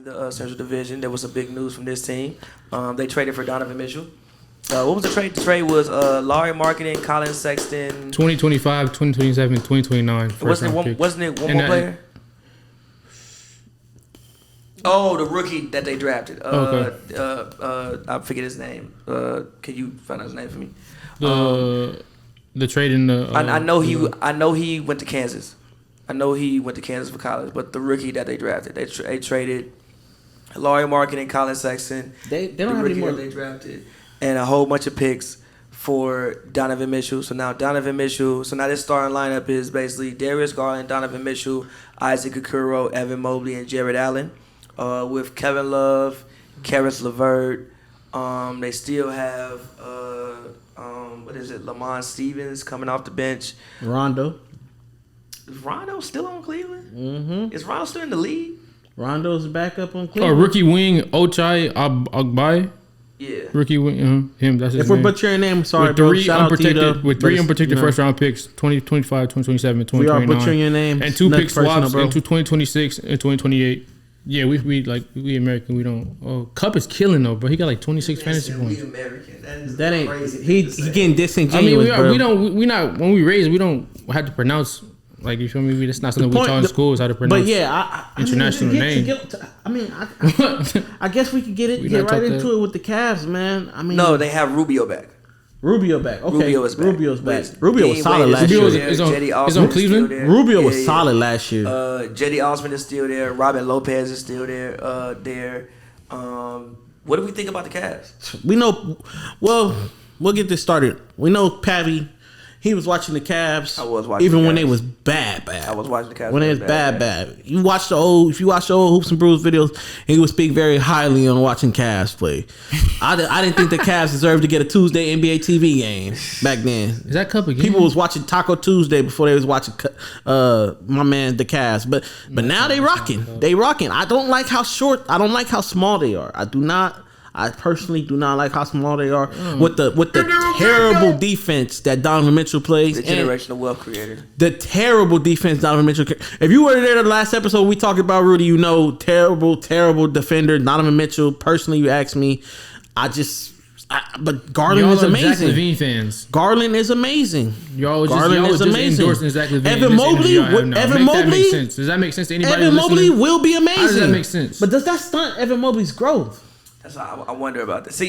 the Central Division. There was some big news from this team. They traded for Donovan Mitchell. What was the trade? The trade was Laurie Marketing, Colin Sexton. 2025, 2027, 2029. Wasn't it one more player? Oh, the rookie that they drafted. I forget his name. Can you find out his name for me? The trade in the. I know he went to Kansas. I know he went to Kansas for college, but the rookie that they drafted, they traded Laurie Marketing, Colin Sexton. They don't have any more. They drafted and a whole bunch of picks for Donovan Mitchell. So now this starting lineup is basically Darius Garland, Donovan Mitchell, Isaac Okoro, Evan Mobley, and Jared Allen. With Kevin Love, Karis LeVert. They still have Lamont Stevens coming off the bench. Rondo. Is Rondo still on Cleveland? Mm-hmm. Is Rondo still in the league? Rondo's back up on Cleveland. Rookie wing Ochai Agbaye. Yeah. Rookie wing him. That's his if name. we're butchering name, sorry, with bro. three Shout unprotected out to you, with three unprotected first round picks, 2025, 2027, 2029. We are butchering your name. And two pick swaps into 2026 and 2028. Yeah, we American. We don't. Oh, Cup is killing though, bro. He got like 26 fantasy points. We American. That ain't crazy. he getting disingenuous. I mean, we not when we raise. We don't have to pronounce. Like, you feel me? That's not something we taught in school is how to pronounce. But yeah, international name. I guess we could get right into it with the Cavs, man. I mean, no, they have Rubio back. Okay, Rubio's back. Rubio was solid last year. Is on Cleveland. Rubio was solid last year. Jetty Osman is still there. Robin Lopez is still there. What do we think about the Cavs? We know. Well, we'll get this started. We know Pavy. He was watching the Cavs. I was watching even the Cavs. when they was bad. I was watching the Cavs when they was bad. If you watch the old Hoops and Brews videos, he would speak very highly on watching Cavs play. I didn't think the Cavs deserved to get a Tuesday NBA TV game back then. Is that Cup again? People was watching Taco Tuesday before they was watching my man the Cavs. But now they rocking. They rocking. I don't like how small they are. I personally do not like how small they are with the terrible defense that Donovan Mitchell plays. The generational wealth creator. The terrible defense Donovan Mitchell. If you were there the last episode we talked about Rudy, you know, terrible defender Donovan Mitchell. Personally, you asked me, but Garland is amazing. Zach Lavine fans. Garland is amazing. Garland is amazing. Endorsing Zach Lavine. Evan Mobley. Does that make sense to anybody? Evan Mobley will be amazing. How does that make sense? But does that stunt Evan Mobley's growth? That's why I wonder about that. So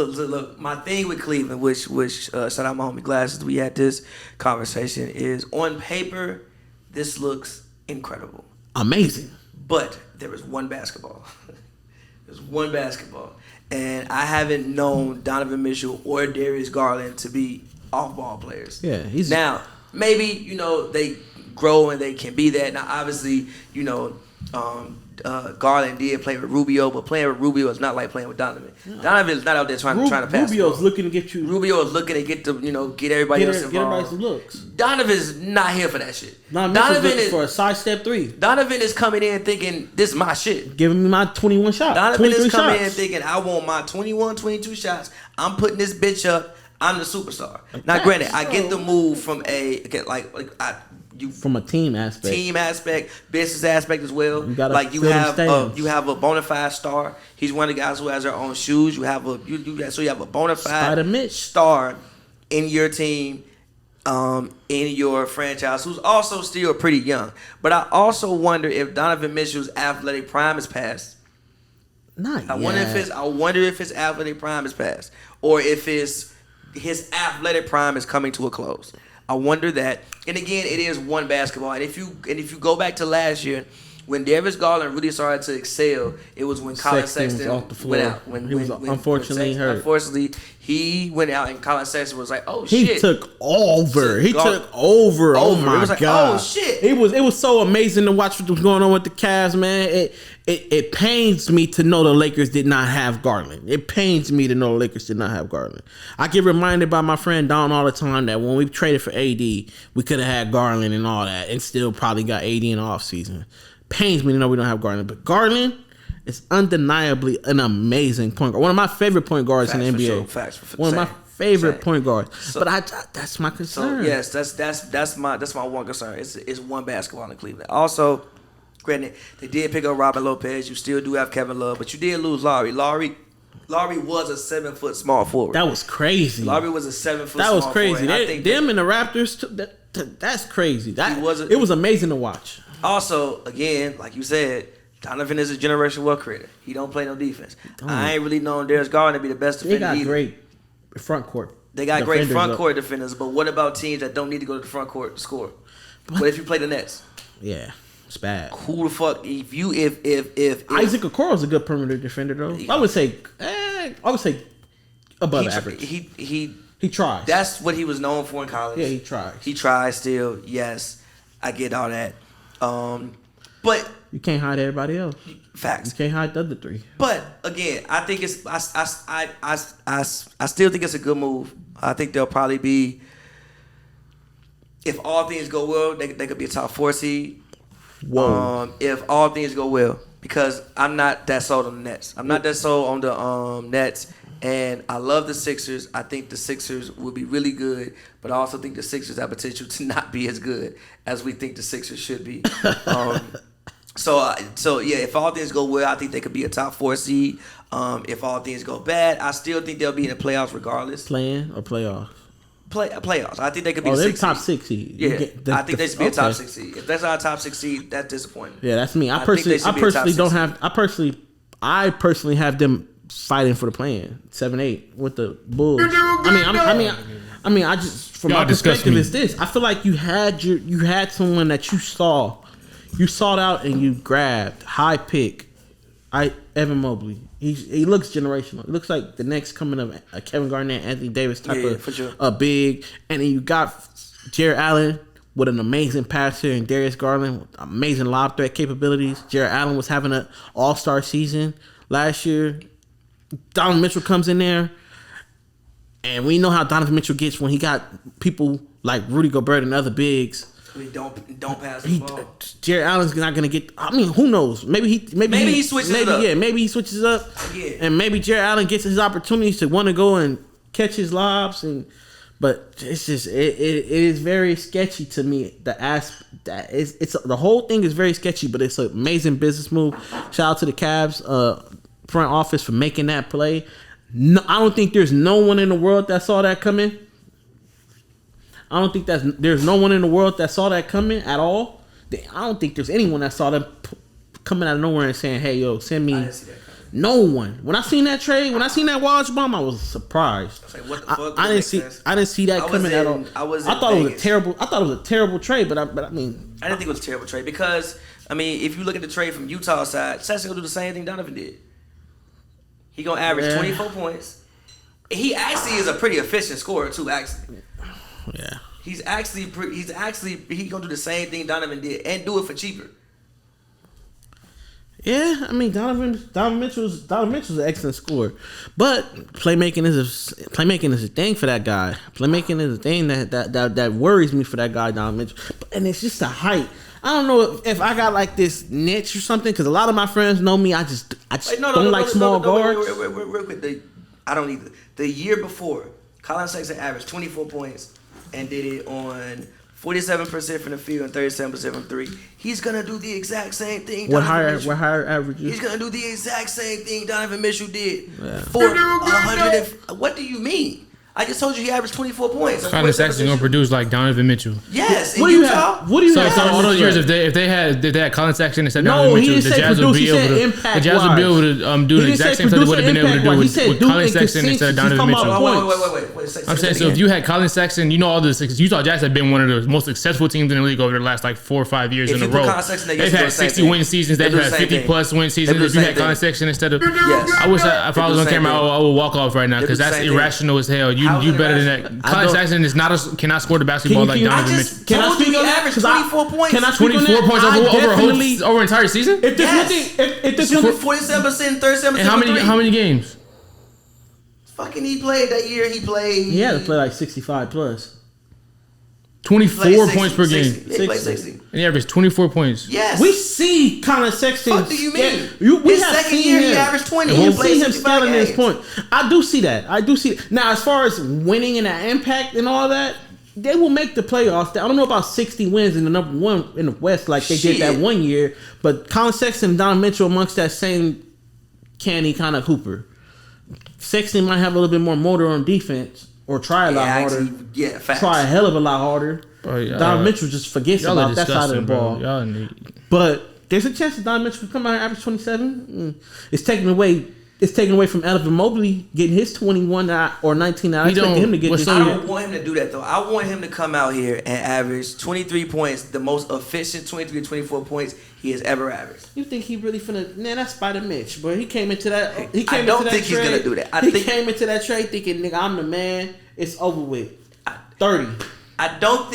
look, my thing with Cleveland, which shout out my homie Glasses, we had this conversation, is on paper, this looks incredible. Amazing. But there is one basketball. There's one basketball. And I haven't known Donovan Mitchell or Darius Garland to be off-ball players. Yeah, now, maybe, they grow and they can be that. Now, obviously, Garland did play with Rubio, but playing with Rubio is not like playing with Donovan. No. Donovan is not out there trying to pass. Rubio's looking to get you. Rubio is looking to get everybody else involved. Get everybody some looks. Donovan's not here for that shit. Donovan is for a sidestep three. Donovan is coming in thinking this is my shit. Giving me my 21 shots. Donovan is coming in thinking I want my 21, 22 shots. I'm putting this bitch up. I'm the superstar. Now, granted, I get the move from from a team aspect, business aspect as well. You have a bona fide star. He's one of the guys who has their own shoes. You have a bona fide star in your team, in your franchise, who's also still pretty young. But I also wonder if Donovan Mitchell's athletic prime is past. I wonder if his athletic prime is past, or if his athletic prime is coming to a close. I wonder that. And again, it is one basketball. And if you go back to last year, when Darius Garland really started to excel, it was when Colin Sexton was off the floor. went out. When he was unfortunately hurt. Unfortunately, he went out, and Colin Sexton was like, "Oh shit!" He took over. Oh my god! Oh shit! It was so amazing to watch what was going on with the Cavs, man. It pains me to know the Lakers did not have Garland. It pains me to know the Lakers did not have Garland. I get reminded by my friend Don all the time that when we traded for AD, we could have had Garland and all that, and still probably got AD in the offseason. Pains me to know we don't have Garland, but Garland is undeniably an amazing point guard. One of my favorite point guards in the NBA. One of my favorite point guards. So, but that's my concern. So yes, that's my one concern. It's one basketball in Cleveland. Also, Granted, they did pick up Robin Lopez. You still do have Kevin Love, but you did lose Laurie. Laurie was a 7 foot small forward. That was crazy. Laurie was a 7 foot. That was small crazy. Forward. Them and the Raptors. That's crazy. It was amazing to watch. Also, again, like you said, Donovan is a generational wealth creator. He don't play no defense. I ain't really known Darius Garland to be the best defender. They got great front court. They got great front court defenders, but what about teams that don't need to go to the front court to score? What if you play the Nets? Yeah. It's bad. Who the fuck? If Isaac Okoro's a good perimeter defender though. I would say above average. He tries. That's what he was known for in college. Yeah, he tries. He tries still. Yes, I get all that. But you can't hide everybody else. Facts. You can't hide the other three. But again, I think I still think it's a good move. I think they'll probably be, if all things go well, they could be a top 4 seed. Whoa. If all things go well, because I'm not that sold on the Nets. I'm not that sold on the Nets, and I love the Sixers. I think the Sixers will be really good, but I also think the Sixers have potential to not be as good as we think the Sixers should be. So yeah, if all things go well, I think they could be a top 4 seed. If all things go bad, I still think they'll be in the playoffs regardless. Playing or playoffs? Playoffs. I think they could be. They're top 6 seed. Yeah, I think they should be a top 6 seed. If that's not a top 6 seed, that's disappointing. Yeah, that's me. I personally have them fighting for the play-in 7-8 with the Bulls. I mean, I just from my perspective is this. I feel like you had someone that you sought out and you grabbed high pick. Evan Mobley. He looks generational. He looks like the next coming of a Kevin Garnett, Anthony Davis type of for sure. A big. And then you got Jared Allen with an amazing passer and Darius Garland with amazing lob threat capabilities. Jared Allen was having an all-star season last year. Donovan Mitchell comes in there, and we know how Donovan Mitchell gets when he got people like Rudy Gobert and other bigs. Don't pass the ball. Jared Allen's not gonna get. I mean, who knows? Maybe he switches up. Yeah, maybe he switches up. Yeah. And maybe Jared Allen gets his opportunities to want to go and catch his lobs. But it's just it is very sketchy to me. The whole thing is very sketchy, but it's an amazing business move. Shout out to the Cavs front office for making that play. No, I don't think there's no one in the world that saw that coming. I don't think there's no one in the world that saw that coming at all. I don't think there's anyone that saw that coming out of nowhere and saying, "Hey, yo, send me." I didn't see that coming. No one. When I seen that trade, when I seen that Woj bomb, I was surprised. I was like, what the fuck? I didn't see that coming at all. I thought it was a terrible trade, but I mean, I didn't think it was a terrible trade because I mean, if you look at the trade from Utah side, Seth's gonna do the same thing Donovan did. He gonna average 24 points. He actually is a pretty efficient scorer too. Actually. Yeah, he's gonna do the same thing Donovan did and do it for cheaper. Yeah, I mean Donovan Mitchell's an excellent scorer, but playmaking is a thing for that guy. Playmaking is a thing that worries me for that guy, Donovan Mitchell. And it's just the height. I don't know if I got like this niche or something because a lot of my friends know me. I just don't like small guards. Real quick, I don't either. The year before, Colin Sexton averaged 24 points. And did it on 47% from the field and 37% from 3. He's gonna do the exact same thing. What higher averages? He's gonna do the exact same thing Donovan Mitchell did for 100. What do you mean? I just told you he averaged 24 points. Colin Sexton gonna produce like Donovan Mitchell. Yes. What do you have? So all those years, if they had Colin Sexton instead of Donovan Mitchell, the Jazz would be able to do the exact same thing they would have been able to do with Colin Sexton instead of Donovan Mitchell. Wait. I'm saying so if you had Colin Sexton, you know all the Utah Jazz have been one of the most successful teams in the league over the last like 4 or 5 years in a row. They've had 60 win seasons. They've had 50+ win seasons. If you had Colin Sexton instead of, I wish if I was on camera, I would walk off right now because that's irrational as hell. You better than that. Colin Sexton cannot score the basketball like Donovan Mitchell. Can I speak on that? Average 24 points. Can I 24 points over an entire season? If this one 47%, 37%. And how many games? Fucking he played that year. He had to play like 65 plus. 24 points per game. He played 60. And he averaged 24 points. Yes. We see Colin Sexton. What do you mean? His second year, he averaged 20. We see him scaling his point. I do see that. Now, as far as winning and that impact and all that, they will make the playoffs. I don't know about 60 wins in the number one in the West like they did that one year, but Colin Sexton and Donovan Mitchell amongst that same canny kind of hooper. Sexton might have a little bit more motor on defense or try a lot harder. Facts. Try a hell of a lot harder. Donovan Mitchell just forgets about that side of the ball. But there's a chance that Donovan Mitchell could come out and average 27. It's taken away from Evan Mobley getting his 21 or 19. I expect him to get this. I don't want him to do that, though. I want him to come out here and average 23 points, the most efficient 23 to 24 points he has ever averaged. You think he really finna... Man, that's Spider Mitch, but he came into that... I don't think he's going to do that. He came into that trade thinking, nigga, I'm the man. It's over with. 30. I don't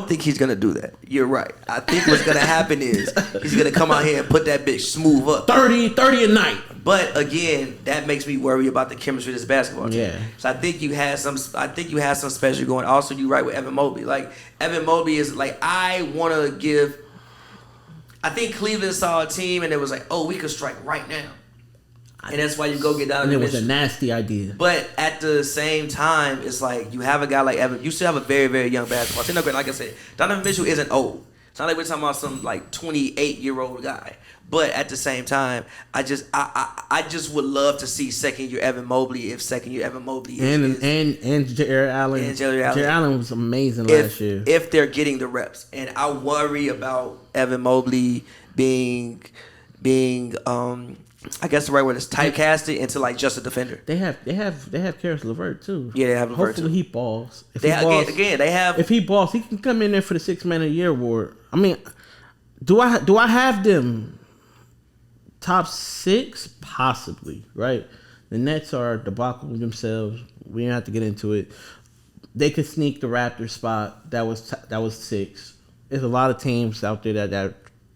think he's gonna do that. You're right. I think what's gonna happen is he's gonna come out here and put that bitch smooth up. 30 a night. But again, that makes me worry about the chemistry of this basketball team. Yeah. So I think you had some special going. Also, you're right with Evan Mobley. Like Evan Mobley is like I think Cleveland saw a team and it was like, oh, we could strike right now. And that's why you go get down. And it was a nasty idea. But at the same time, it's like you have a guy like Evan. You still have a very, very young basketball team. Like I said, Donovan Mitchell isn't old. It's not like we're talking about some like 28-year-old guy. But at the same time, I just would love to see second year Evan Mobley if second year Evan Mobley and Jared Allen. And Jared Allen was amazing last year. If they're getting the reps, and I worry about Evan Mobley being I guess the right word is typecasted into like just a defender. They have Karis LeVert too. Yeah, they have LeVert too. Hopefully he balls. If he balls, he can come in there for the 6th Man of the Year award. I mean, do I have them top 6? Possibly, right? The Nets are debacle themselves. We don't have to get into it. They could sneak the Raptors spot. That was 6. There's a lot of teams out there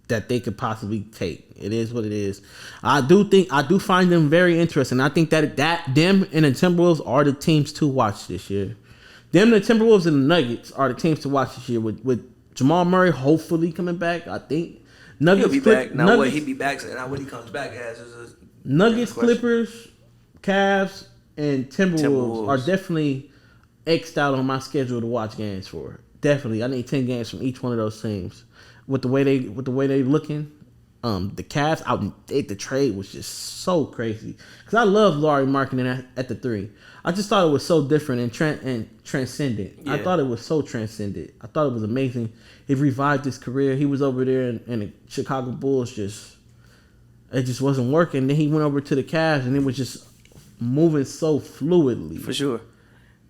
that they could possibly take. It is what it is. I do find them very interesting. I think that them and the Timberwolves are the teams to watch this year. Them, the Timberwolves, and the Nuggets are the teams to watch this year. With Jamal Murray hopefully coming back, I think Nuggets he'll be back. Now what he be back? Now what he comes back as is Nuggets, Clippers, Cavs, and Timberwolves are definitely X'd out on my schedule to watch games for. Definitely, I need 10 games from each one of those teams. With the way they looking, the Cavs the trade was just so crazy because I love Lauri Markkanen at the 3. I just thought it was so different and transcendent. Yeah. I thought it was so transcendent. I thought it was amazing. He revived his career. He was over there and the Chicago Bulls it just wasn't working. Then he went over to the Cavs and it was just moving so fluidly. For sure.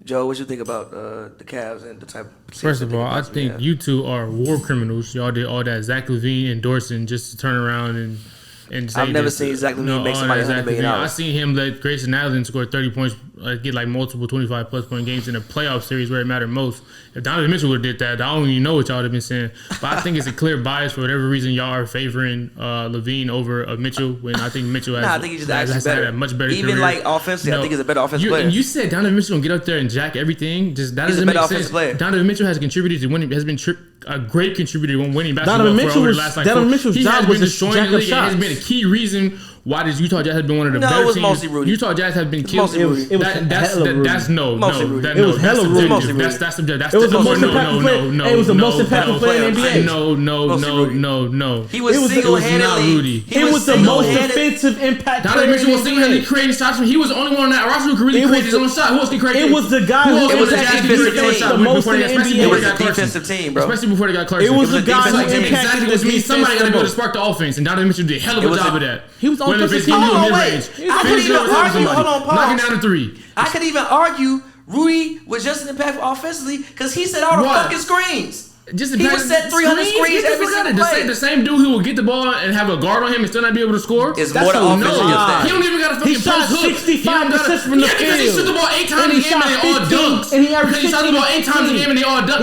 Joe, what you think about the Cavs and the type of... First of all, I think you two are war criminals. Y'all did all that Zach Lavine endorsing just to turn around and say... I've never seen Zach Lavine make somebody $100 million. I seen him let Grayson Allen score 30 points, get like multiple 25-plus point games in a playoff series where it mattered most. If Donovan Mitchell would have did that, I don't even know what y'all would have been saying. But I think it's a clear bias for whatever reason y'all are favoring Lavine over Mitchell when I think Mitchell has, I think he just actually better. Had a much better Even career. Like offensively, I think he's a better offensive player. And you said Donovan Mitchell gonna get up there and jack everything. That doesn't make sense. Player. Donovan Mitchell has contributed to winning. Has been a great contributor when winning basketball for the last Mitchell's job was destroying the league. Has been a key reason why this Utah Jazz has been one of the better teams. No, it was mostly Rudy. Utah Jazz has been killed. It was that's no. It was hella Rudy. That's subjective. It was the most impactful player. It was the most impactful player in the NBA. No. He was single-handedly. It was the most offensive impact player. Donovan Mitchell was single-handedly creating shots. He was the only one on that roster who could really create his own shot. Who else can create? It was the guy who impacted the most in the NBA. It was a defensive team, bro. Especially before they got Clarkson. It was the guy who impacted exactly what means. Somebody got to be able to spark the offense, and Donovan Mitchell did a hell of a job of that. He was on mid-range. I could even argue. Hold on, pause. Knocking down the 3. I could even argue Rudy was just an impactful offensively because he set all the fucking screens. He was set 300 screens every single play. The same dude who will get the ball and have a guard on him and still not be able to score. Is more than offensive. He don't even got a fucking post hook. 65% from the field. Because he shot the ball 8 times a game and they all dunks. Because he shot the ball 8 times a game and they all dunks.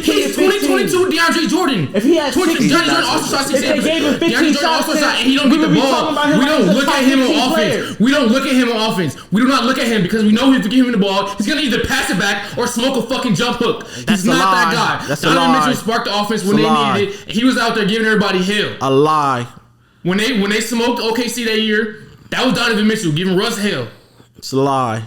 He's 2022 DeAndre Jordan. If he had 20, DeAndre Jordan also shot 6 DeAndre Jordan also shot and he don't get the ball. We don't look at him on offense. We don't look at him on offense. We do not look at him because we know if we give him the ball, he's gonna either pass it back or smoke a fucking jump hook. He's not that guy. Donovan Mitchell sparked the offense when they needed it. He was out there giving everybody hell. A lie. When they smoked OKC that year, that was Donovan Mitchell giving Russ hell. It's a lie.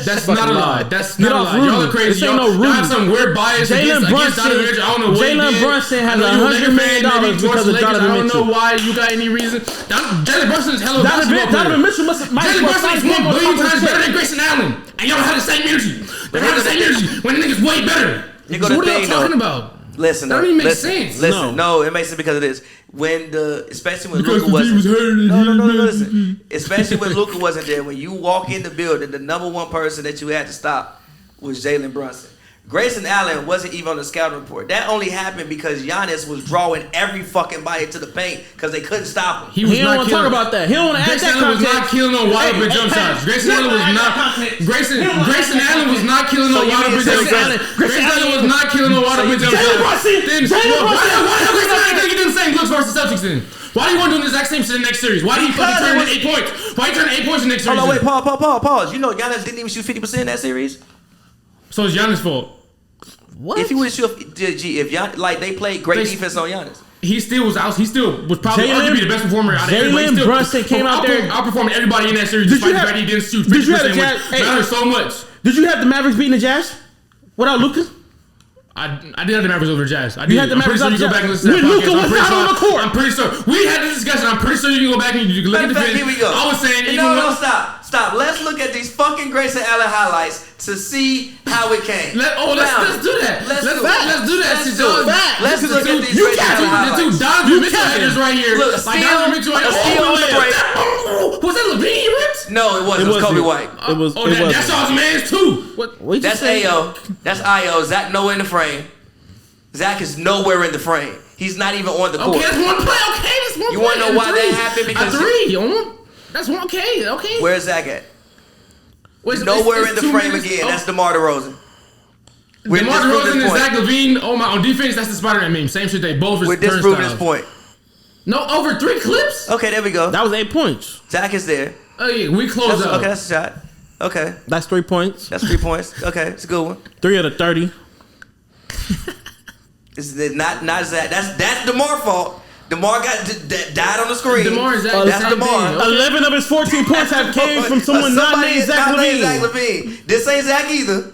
That's not a lie. That's not a lie. Y'all are crazy. Y'all have some weird bias against Donovan Mitchell. I don't know what Jalen Brunson has $100 million because of Donovan Mitchell. I don't know why you got any reason. Jalen Brunson is hella basketball player. Donovan Mitchell Jalen Brunson is 1 billion times better than Grayson Allen. And y'all have the same energy. They have the same energy when the nigga's way better. So what are y'all talking about? Listen, that don't even make sense. Listen, no, it makes sense because of this. Especially when Luka wasn't. Listen. Especially when Luka wasn't there. When you walk in the building, the number one person that you had to stop was Jalen Brunson. Grayson Allen wasn't even on the scouting report. That only happened because Giannis was drawing every fucking body to the paint because they couldn't stop him. He don't want to talk about that. He don't want to add that content. Grayson Allen was not killing no wide open jump shots. Grayson Allen was not. Grayson Allen was not killing no wide open jump shots. Grayson Allen was not killing no wide open jump shots. Why Grayson Allen think he did the same looks versus Celtics then? Why do you want to do the exact same shit in the next series? Why do you fucking turn 8 points? Why you turn 8 points in the next series? Hold on, wait, pause. You know Giannis didn't even shoot 50% in that series. So it's Giannis' fault. What? If he would shoot, if Giannis, like they played great defense on Giannis. He still was out. He still was probably arguably the best performer out of everybody. Jalen Brunson came out there outperforming everybody in that series. Despite the fact he didn't shoot 50%, which matters so much. Did you have the Mavericks beating the Jazz without Luka? I did have the Mavericks over the Jazz. You had the Mavericks over the Jazz. Go back and listen to that podcast. Luka was not on the court. I'm pretty sure we had this discussion. I'm pretty sure you can go back and you can look at the video. Here we go. I was saying, stop. Let's look at these fucking Grayson Allen highlights to see how it came. Let's do that. Let's do that. Let's look at these Grayson Allen highlights. Donovan Mitchell haters right here. Look, Donovan Mitchell right here. Was that Lavine ripped? No, it wasn't. It was Kobe White. That's y'all's man's too. That's AO. That's IO. Zach nowhere in the frame. Zach is nowhere in the frame. He's not even on the court. Okay, that's one play. Okay, that's one play. You want to know why that happened? Because a three. That's one. Okay. Where's Zach at? Nowhere in the frame again. That's DeMar DeRozan. DeMar DeRozan and Zach Lavine. On defense, that's the Spider-Man meme. Same shit. They both. We're disproving this point. No, over 3 clips. Okay, there we go. That was 8 points. Zach is there. Oh yeah, we closed out. Okay, that's a shot. Okay, that's 3 points. That's 3 points. Okay, it's a good one. 3 out of 30. It's not Zach. That's DeMar fault. DeMar died on the screen. That's DeMar. 11 of his 14 points have came from someone not named Zach Lavine. This ain't Zach either.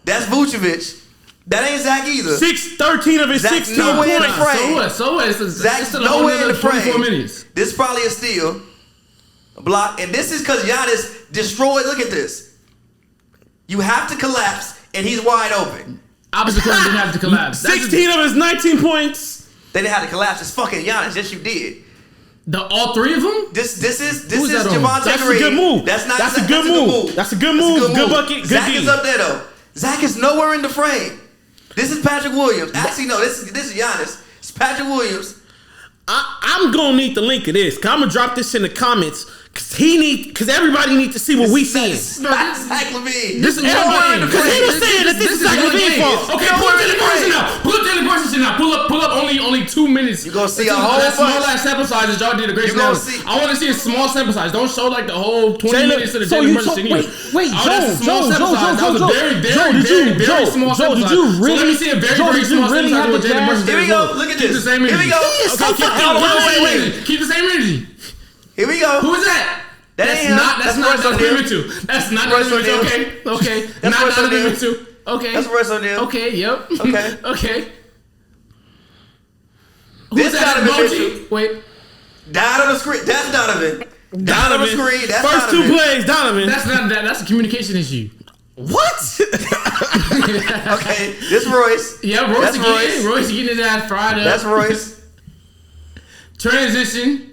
That's Vucevic. That ain't Zach either. 13 of his 16 nowhere in the frame. So what? Zach's nowhere in the frame. This is probably a steal. A block. And this is because Giannis destroyed. Look at this. You have to collapse, and he's wide open. Opposite corner didn't have to collapse. 16 of his 19 points. They didn't have to collapse. It's fucking Giannis. Yes, you did. All 3 of them? This is Javonte That's Green. a good move. That's a good move. That's a good move. Good bucket. Good Zach D. is up there though. Zach is nowhere in the frame. This is Patrick Williams. Actually, no. This is Giannis. It's Patrick Williams. I'm gonna need the link of this. I'm gonna drop this in the comments. Cause everybody needs to see what we seeing. Not Zach Lavine. This is everybody. Cause he was saying that this is Zach Lavine fault. Okay, pull up Jalen Brunson now. Pull up only 2 minutes. You gonna see a whole bunch. Small ass sample sizes. Y'all did a great job. I want to see a small sample size. Don't show like the whole 20 minutes of the Jalen Brunson. Wait, Joe, very small sample size. So let me see a very small sample size of Jalen Brunson. Here we go. Look at this. Here we go. Keep the same energy. Here we go. Who is that? That's not Donovan Mitchell. That's not Donovan Mitchell. Okay. That's not Donovan Mitchell. Okay. That's Russ O'Neal. Okay. Yep. Okay. This Donovan Mitchell. Wait. Died on the screen. That's Donovan. Died on the screen. That's First Donovan. 2 plays, Donovan. That's not that. That's a communication issue. What? Okay. This Royce. Yeah, Royce again. Royce getting his ass fried up. That's Royce. Transition.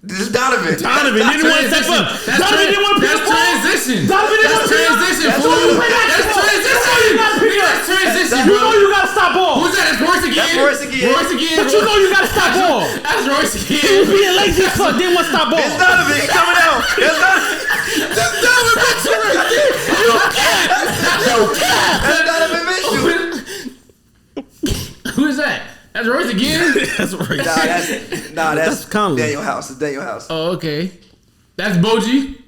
This is Donovan. Donovan didn't want to step up. Donovan didn't want to pick up. That's transition. Donovan didn't want to pick up. That's transition. You know you gotta stop ball. Who's that? That's Royce again. Royce again. But you know you gotta stop ball. That's Royce again. He was being lazy as fuck. Didn't want to stop ball. It's Donovan. He's coming out. It's Donovan. That's Donovan Mitchell right there. You can't. That's Donovan Mitchell. Who is that? That's Royce again? That's Royce. That's Conley. Daniel House. It's Daniel House. Oh, okay. That's Boji.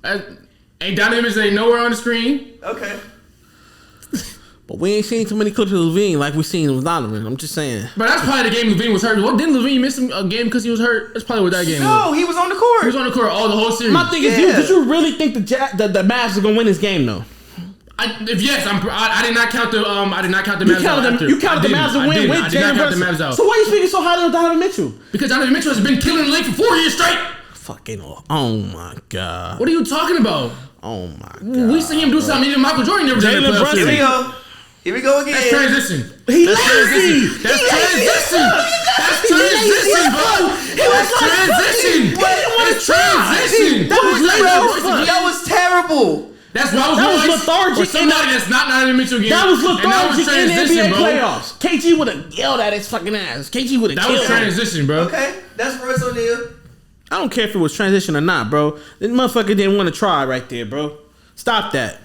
Ain't Donovan Mitchell ain't nowhere on the screen. Okay. But we ain't seen too many clips of Lavine like we seen with Donovan. I'm just saying. But that's probably the game Lavine was hurt. What, didn't Lavine miss a game because he was hurt? That's probably what that game was. No, he was on the court. He was on the court all the whole series. My thing is, did you really think the Mavs are gonna win this game though? I did not count the Mavs out. You counted the Mavs to win with Jalen Brunson. So why are you speaking so highly of Donovan Mitchell? Because Donovan Mitchell has been killing the league for 4 years straight. Fucking oh my god. What are you talking about? Oh my god. We seen him do something even Michael Jordan never did. Jalen Brunson. Here we go again. That's transition. That's transition. That's transition. That's transition, bro. That's transition. That's transition. That was terrible. That's why that was lethargic. For somebody that's not Donovan Mitchell game. That was lethargic in the NBA bro. playoffs. KG would have yelled at his fucking ass. KG would have killed him. That was transition, bro. Okay, that's Royce O'Neal. I don't care if it was transition or not, bro. This motherfucker didn't want to try right there, bro. Stop that.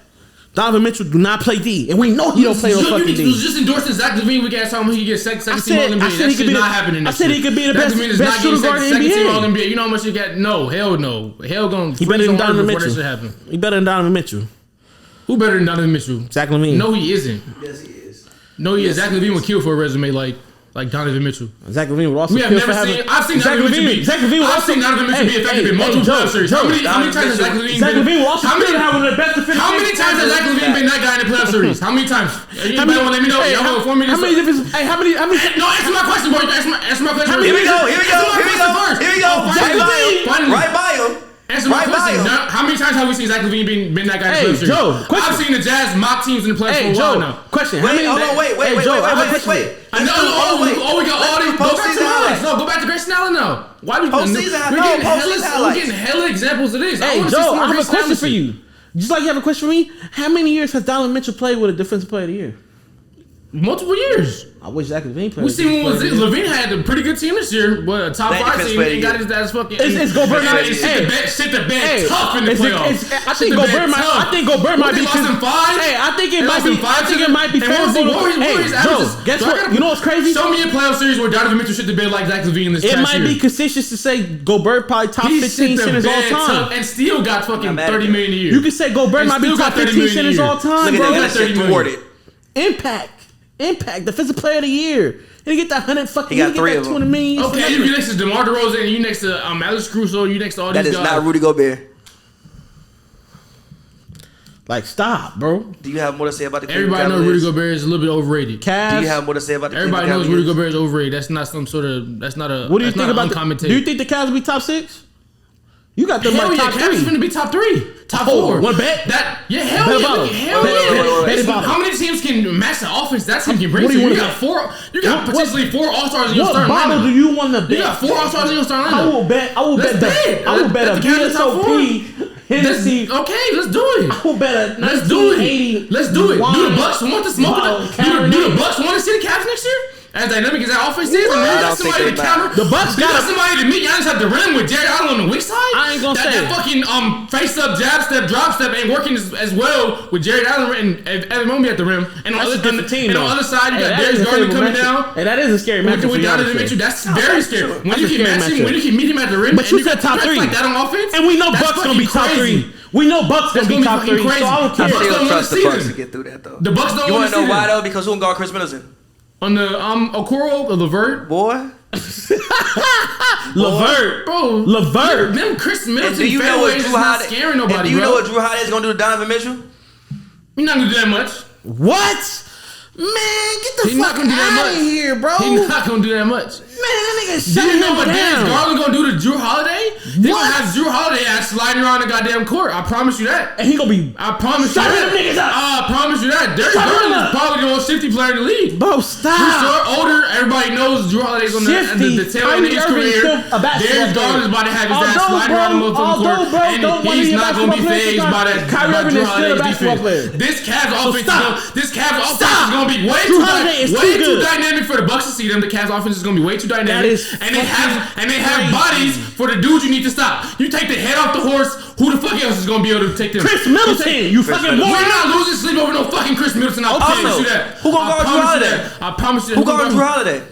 Donovan Mitchell do not play D, and we know he don't play no fucking D. You was just endorsing Zach Lavine. We got something he get second team All NBA. That shit's not happening. I said he could be the best shooter guard in the NBA. Second team All NBA. You know how much he got? No, hell no. Hell gonna. He better than Donovan Mitchell. That shit happen. He better than Donovan Mitchell. Who better than Donovan Mitchell? Zach Lavine. No, he isn't. Yes, he is. No, he is. Zach Lavine would kill for a resume like Donovan Mitchell. Zach Lavine would also kill for having. I've seen Donovan Mitchell be effective in multiple playoff series. How many times has Zach Lavine been? Zach Lavine will also kill having the best defensive. How many times has Zach Lavine been that guy in the playoff series? How many times? Anybody want to let me know? Y'all want 4 minutes? How many different? Hey, how many? No, answer my question, boy. Answer my question. Here we go. Right by him. Answer my question. How many times have we seen Zach Lavine been that guy in the playoff series? Joe, I've seen the Jazz mock teams in the playoffs for a while now. Question. Wait, hold on. Wait. We got all these. Go back to highlights. No, go back to Grayson Allen now. Why we getting hella examples of this? Hey, Joe, I have a question for you. Just like you have a question for me, how many years has Donovan Mitchell played with a defensive player of the year? Multiple years. I wish Zach Lavine played. We seen when Lavine had a pretty good team this year, but a top 5 team and got his ass fucking. It's Gobert. Shit the bed tough in the playoffs. I think Gobert might be. Lost in 5. Hey, I think it might be favorable. Hey, Joe, guess what? You know what's crazy? Show me a playoff series where Donovan Mitchell shit the bed like Zach Lavine in this. It might be concisious to say Gobert probably top 15 centers all time, and still got fucking $30 million a year. You can say Gobert might be top 15 centers all time, bro. Impact, defensive player of the year. He get that 100 fucking. He got 3 of them. 200 million. Okay, you next to DeMar DeRozan, and you next to Alex Caruso, you next to all these guys. That is not Rudy Gobert. Like, stop, bro. Do you have more to say about the Cleveland Cavaliers? Everybody knows Rudy Gobert is a little bit overrated. Cavs? Do you have more to say about the Everybody knows Rudy Gobert is overrated. That's not some sort of. That's not a. What do you think about do you think the Cavs will be top 6? You got them like top 3. Cavs finna be top 3, top 4. What bet? Hell yeah. How many teams can match the offense that team can bring to you? You got 4. You got potentially 4 All-Stars in your starting lineup. What bottle do you want to bet? You got 4 All-Stars in your starting lineup. I will bet a VSOP. Hennessy. Okay, let's do it. I will bet a Let's do it. Do the Bucks want to smoke it? Do the Bucks want to see the Cavs next year? As dynamic as that offense is, and they got somebody to counter. The Bucks got somebody to meet Giannis at the rim with Jared Allen on the weak side. I ain't gonna say that fucking face up, jab step, drop step ain't working as well with Jared Allen and Evan Mobley at the rim. And on the other side, you got Darius Garland coming down. Hey, that is a scary matchup. With Donovan Mitchell, that's very scary. When you can meet him at the rim, but you said top 3 like that on offense, and we know Bucks gonna be top 3. We know Bucks gonna be top 3. So I don't care. I still don't trust the Bucks to get through that though. The Bucks don't. You want to know why though? Because who can guard Chris Middleton? On the Okoro or LeVert, boy. LeVert, bro, LeVert. Them Chris Middleton fadeaways is not scaring nobody. And do you know what Drew Holiday is gonna do to Donovan Mitchell? He's not gonna do that much. What? Man, get the fuck out of here, bro. He's not gonna do that much. Man, that nigga shut him down. Do you know what Darius Garland gonna do to Drew Holiday? They gonna have Drew Holiday ass sliding around the goddamn court. I promise you that. And he gonna be. I promise you that. Them niggas up. I promise you that. Darius Garland is probably the most shifty player in the league. Bro, stop. He's older. Everybody knows Drew Holiday's on the tail end of his career. Darius Garland is about to have his ass sliding around the motherfucking court, and he's not gonna be fazed by that Drew Holiday's defense. This Cavs offense is gonna be way too dynamic for the Bucks to see them. The Cavs offense is gonna be way too dynamic. And they have bodies for the dudes you need to stop. You take the head off the horse. Who the fuck else is gonna be able to take them? Chris Middleton. You fucking moron. We're not losing sleep over no fucking Chris Middleton. I promise you that. Who gonna guard Drew Holiday? I promise you that. Who guard Drew Holiday?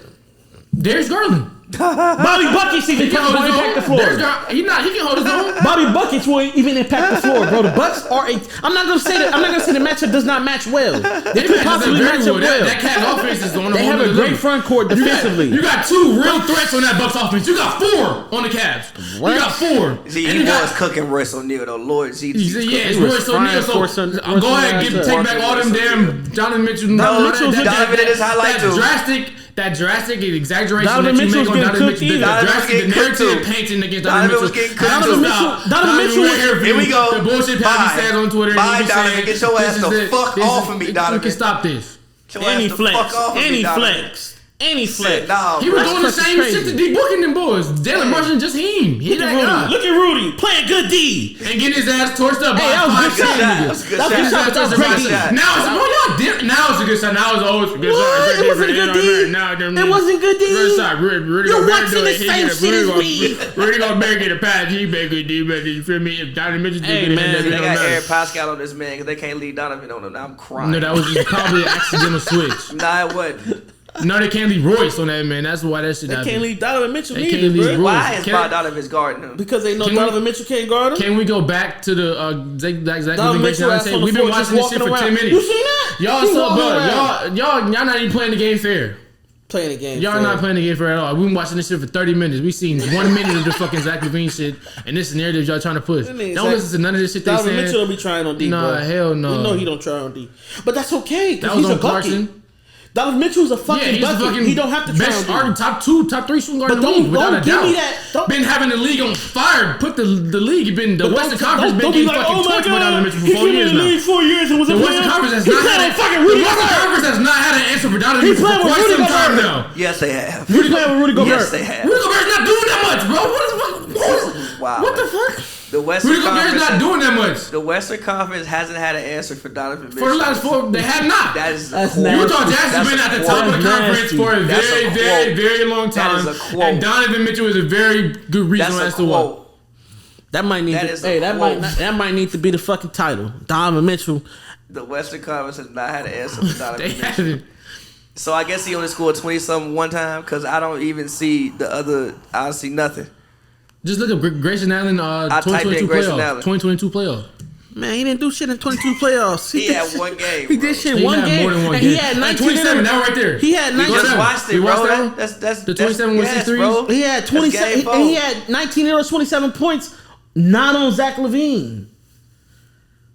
Darius Garland. Bobby Buckets even can impact the floor. He can hold his own. Bobby Buckets will even impact the floor, bro. The Bucks are I'm not gonna say the matchup does not match well. They could possibly match up well. That Cavs offense is on. They have a great front court defensively. You got 2 real threats on that Bucks offense. You got 4 on the Cavs. What? You got 4. See, he was cooking Royce O'Neal though. Lord Jesus. Yeah, it's Royce O'Neal. So go ahead and take back all them damn Donovan Mitchell. Donovan in his highlight too. That drastic exaggeration Donovan that you Mitchell's make on Donovan Mitchell. the narrative painting against Donovan Mitchell. Donovan Mitchell. Here we go. The bullshit Pavy says on Twitter. Bye, Donovan. Get your ass the fuck off of me, Donovan. You can stop this. Any flex. He was doing the same shit to D booking them boys. Jalen Brunson just him. Look at Rudy playing good D and getting his ass torched up. Hey, that was good shot. That was a great D. Now it's a good shot. Now it's always a good shot. It wasn't good D. It wasn't good D. You're watching the same shit as me. Rudy Gobert get a pass. He make good D, but you feel me? If Donovan Mitchell did get they got Eric Pascal on this man because they can't leave Donovan on him. I'm crying. No, that was probably an accidental switch. Nah, it wasn't. No, they can't leave Royce on that, man. That's why that shit happened. They can't leave Donovan Mitchell either, bro. Why is Donovan's guarding him? Because they know Donovan Mitchell can't guard him. Can we go back to the Donovan Mitchell? We've been watching this shit for 10 minutes. You seen that? Y'all not even playing the game fair. Playing the game Y'all fair. Not playing the game fair at all. We've been watching this shit for 30 minutes. We seen 1 minute of the fucking Zach Lavine shit, and this narrative y'all trying to push. Don't listen to none of this shit they saying. Donovan Mitchell don't be trying on D, Nah, hell no. We know he don't try on D. But that's okay, because he's a bucket. Donovan Mitchell's a fucking bucket. He don't have to try on D. Top 2, top 3 shooting guard in the league, without a doubt. Been having the league on fire. Put the league, the Western Conference been getting fucking torched by Donovan Mitchell for 4 years now. He's been in the league 4 years and was a The Western Conference has not had an answer for Donovan Mitchell for quite some time now. Yes, they have. Rudy playing with Rudy Gobert. Yes, they have. Rudy Gobert's not doing that much, bro. What the fuck? The Western Rudy Gobert's not doing that much. The Western Conference hasn't had an answer for Donovan Mitchell. For the last 4, they have not. That's Utah Jazz has been at the top of the conference for a very, very, very long time. That is a quote. And Donovan Mitchell is a very good reason as to why. That might need that might need to be the fucking title. Donovan Mitchell. The Western Conference has not had an answer for Donovan Mitchell. So I guess he only scored 20-something one time because I don't even see the other. I don't see nothing. Just look at Grayson Allen 2022 playoff. Man, he didn't do shit in 22 playoffs. He had one game. He did shit one game. More than one game. He had 19. 27. Now right there. He had 19. We just watched it, bro. That's the 27 with 6 threes. Bro. He had 27. He had 19 of those 27 points. Not on Zach Lavine.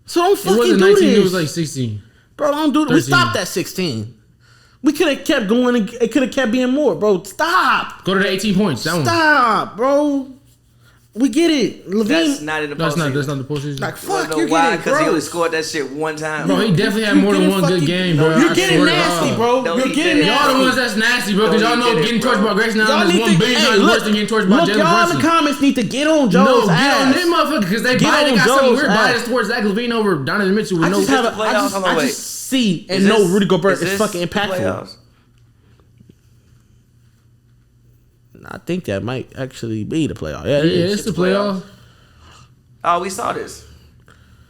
So don't fucking do this. It wasn't 19. It was like 16. Bro, don't do this. We stopped at 16. We could have kept going and it could have kept being more, bro. Stop. Go to the 18 points. Stop, bro. We get it. Lavine. That's not in the postseason. That's not the postseason. Like, fuck, you get it, because he only scored that shit one time. Bro, he definitely had more than one good game, bro. You're getting nasty, bro. You're getting nasty. Y'all the ones that's nasty, bro, because y'all know getting torched by Grayson Allen is 1 billion times worse than getting torched by Jalen Brunson. Y'all in the comments need to get on Joe's ass. Get on them motherfuckers, because they got some weird bias towards Zach Lavine over Donovan Mitchell with no... I just see and know Rudy Gobert is fucking impactful. I think that might actually be the playoff. Yeah, it's the playoff. Oh, we saw this.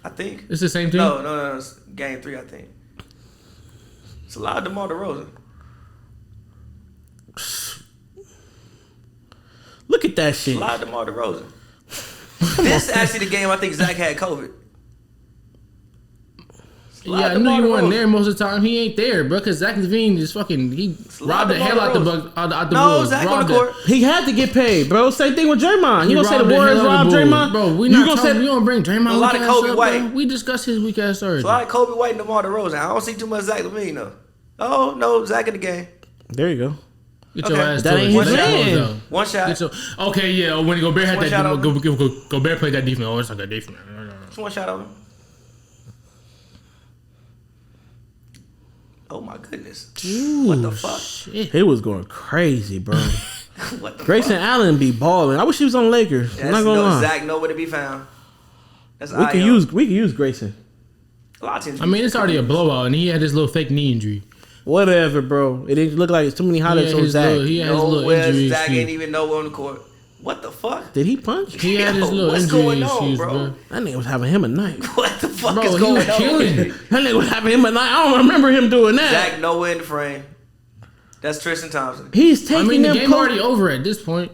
I think it's the same thing. No. It's game 3, I think. It's a lot of DeMar DeRozan. Look at that shit. It's a lot of DeMar DeRozan. This is actually the game I think Zach had COVID. Yeah, I knew you weren't there most of the time. He ain't there, bro, because Zach Lavine just fucking robbed the hell out the Bulls. No, Zach on the court. He had to get paid, bro. Same thing with Draymond. You gonna say the Warriors robbed Draymond? Bro, we don't bring Draymond. A lot of Kobe White. Bro. We discussed his weak ass story. A lot of Kobe White and DeMar DeRozan. I don't see too much Zach Lavine though. Oh no, Zach in the game. There you go. Get your ass that ain't his man. One shot. Okay, yeah. When Gobert had that, Gobert played that defense. Oh, it's not that defense. Just one shot on him. Oh my goodness. Ooh, what the fuck? Shit. It was going crazy, bro. What the Grayson fuck? Allen be balling. I wish he was on Lakers. I'm not gonna lie. Zach nowhere to be found. We can use Grayson. A lot of teams. I mean, it's already a blowout, and he had this little fake knee injury. Whatever, bro. It didn't look like it's too many highlights on Zach. He had his little injury. Zach ain't even nowhere on the court. What the fuck? Did he punch? He had his little injury issues, bro. That nigga was having him a night. What the fuck is going on? That nigga was having him a night. I don't remember him doing that. Zach nowhere in the frame. That's Tristan Thompson. He's taking the game already over at this point.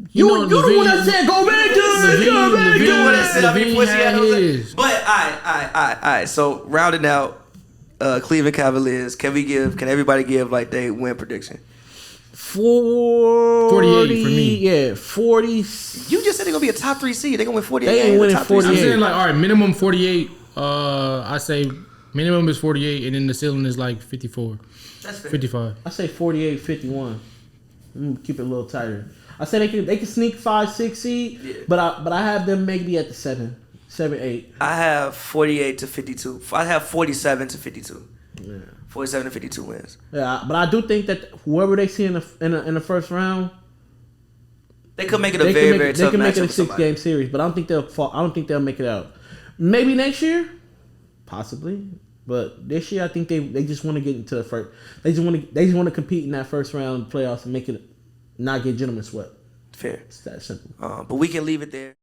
You the one that said go back to it. Go back to it. You the one that said before Seattle. But all right. So rounding out Cleveland Cavaliers, can everybody give like they win prediction? 48 for me. Yeah, 40. You just said they're gonna be a top 3 seed. They're gonna win 48. They ain't winning 48. I'm saying like, all right, minimum 48. I say minimum is 48, and then the ceiling is like 54. That's fair. 55. I say 48, 51. I'm keep it a little tighter. I say they can sneak 5, 6 seed, yeah. but I have them maybe at the 7, 8. I have 48 to 52. I have 47 to 52. Yeah. 47 to 52 wins. Yeah, but I do think that whoever they see in the first round, they could make it a very tough matchup. They can make it a 6-game series, but I don't think they'll fall. I don't think they'll make it out. Maybe next year, possibly, but this year I think they just want to get into the first. They just want to compete in that first round playoffs and make it not get gentlemen swept. Fair. It's that simple. But we can leave it there.